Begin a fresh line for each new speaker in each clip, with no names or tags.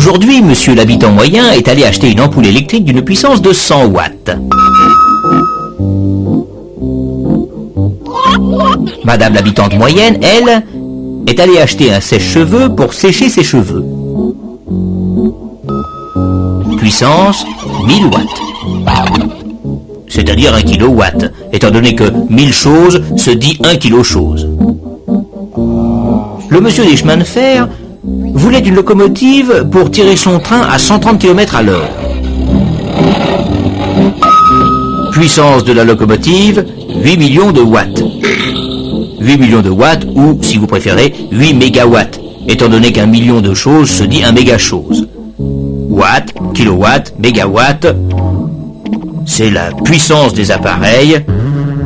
Aujourd'hui, monsieur l'habitant moyen est allé acheter une ampoule électrique d'une puissance de 100 watts. Madame l'habitante moyenne, elle, est allée acheter un sèche-cheveux pour sécher ses cheveux. Puissance 1000 watts. C'est-à-dire 1 kilowatt, étant donné que 1000 choses se dit 1 kilo chose. Le monsieur des chemins de fer voulait une locomotive pour tirer son train à 130 km à l'heure. Puissance de la locomotive, 8 millions de watts. 8 millions de watts ou, si vous préférez, 8 mégawatts, étant donné qu'un million de choses se dit un méga-chose. Watt, kilowatt, mégawatt, c'est la puissance des appareils,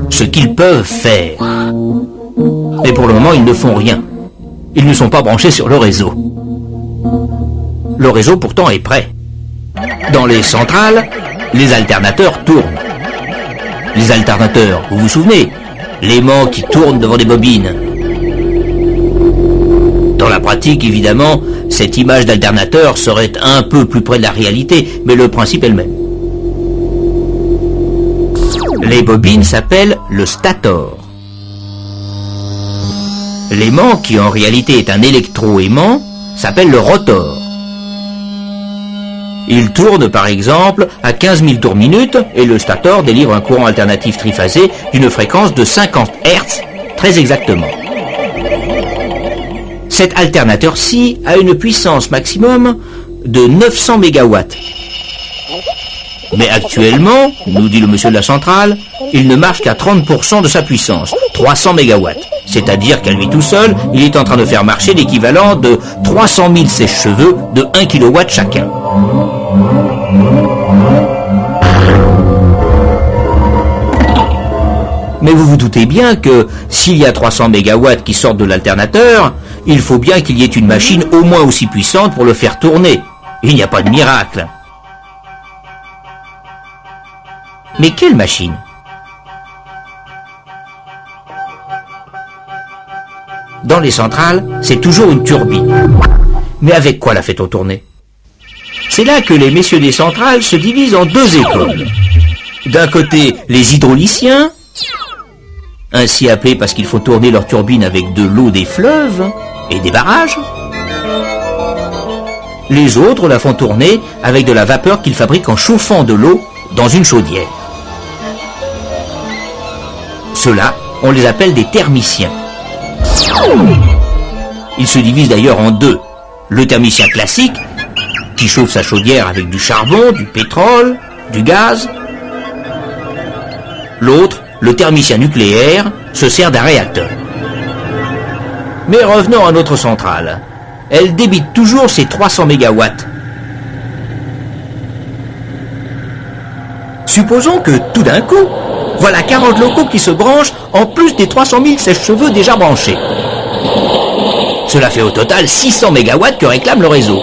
ce qu'ils peuvent faire. Et pour le moment, ils ne font rien. Ils ne sont pas branchés sur le réseau. Le réseau pourtant est prêt. Dans les centrales, les alternateurs tournent. Les alternateurs, vous vous souvenez, l'aimant qui tourne devant des bobines. Dans la pratique, évidemment, cette image d'alternateur serait un peu plus près de la réalité, mais le principe est le même. Les bobines s'appellent le stator. L'aimant, qui en réalité est un électro-aimant, s'appelle le rotor. Il tourne par exemple à 15 000 tours minute et le stator délivre un courant alternatif triphasé d'une fréquence de 50 Hz, très exactement. Cet alternateur-ci a une puissance maximum de 900 MW. Mais actuellement, nous dit le monsieur de la centrale, il ne marche qu'à 30% de sa puissance, 300 MW. C'est-à-dire qu'à lui tout seul, il est en train de faire marcher l'équivalent de 300 000 sèche-cheveux de 1 kW chacun. Mais vous vous doutez bien que s'il y a 300 MW qui sortent de l'alternateur, il faut bien qu'il y ait une machine au moins aussi puissante pour le faire tourner. Il n'y a pas de miracle. Mais quelle machine ? Dans les centrales, c'est toujours une turbine. Mais avec quoi la fait-on tourner ? C'est là que les messieurs des centrales se divisent en deux écoles. D'un côté, les hydrauliciens, ainsi appelés parce qu'il faut tourner leur turbine avec de l'eau des fleuves et des barrages. Les autres la font tourner avec de la vapeur qu'ils fabriquent en chauffant de l'eau dans une chaudière. Ceux-là, on les appelle des thermiciens. Ils se divisent d'ailleurs en deux. Le thermicien classique, qui chauffe sa chaudière avec du charbon, du pétrole, du gaz. L'autre, le thermicien nucléaire, se sert d'un réacteur. Mais revenons à notre centrale. Elle débite toujours ses 300 MW. Supposons que tout d'un coup, voilà 40 locaux qui se branchent en plus des 300 000 sèche-cheveux déjà branchés. Cela fait au total 600 MW que réclame le réseau.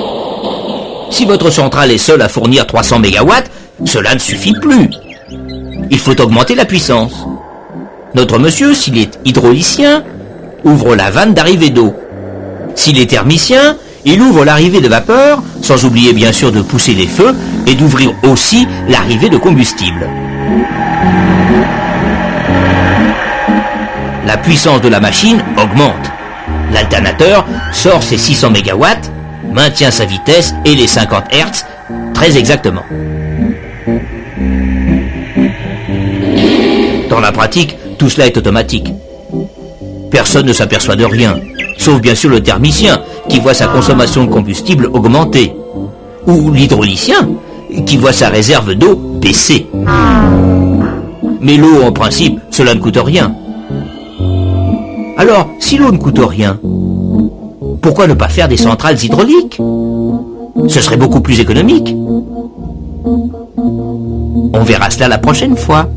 Si votre centrale est seule à fournir 300 MW, cela ne suffit plus. Il faut augmenter la puissance. Notre monsieur, s'il est hydraulicien, ouvre la vanne d'arrivée d'eau. S'il est thermicien, il ouvre l'arrivée de vapeur, sans oublier bien sûr de pousser les feux et d'ouvrir aussi l'arrivée de combustible. La puissance de la machine augmente. L'alternateur sort ses 600 MW, maintient sa vitesse et les 50 Hz très exactement. Dans la pratique, tout cela est automatique. Personne ne s'aperçoit de rien, sauf bien sûr le thermicien qui voit sa consommation de combustible augmenter, ou l'hydraulicien qui voit sa réserve d'eau baisser. Mais l'eau, en principe, cela ne coûte rien. Alors, si l'eau ne coûte rien, pourquoi ne pas faire des centrales hydrauliques ? Ce serait beaucoup plus économique. On verra cela la prochaine fois.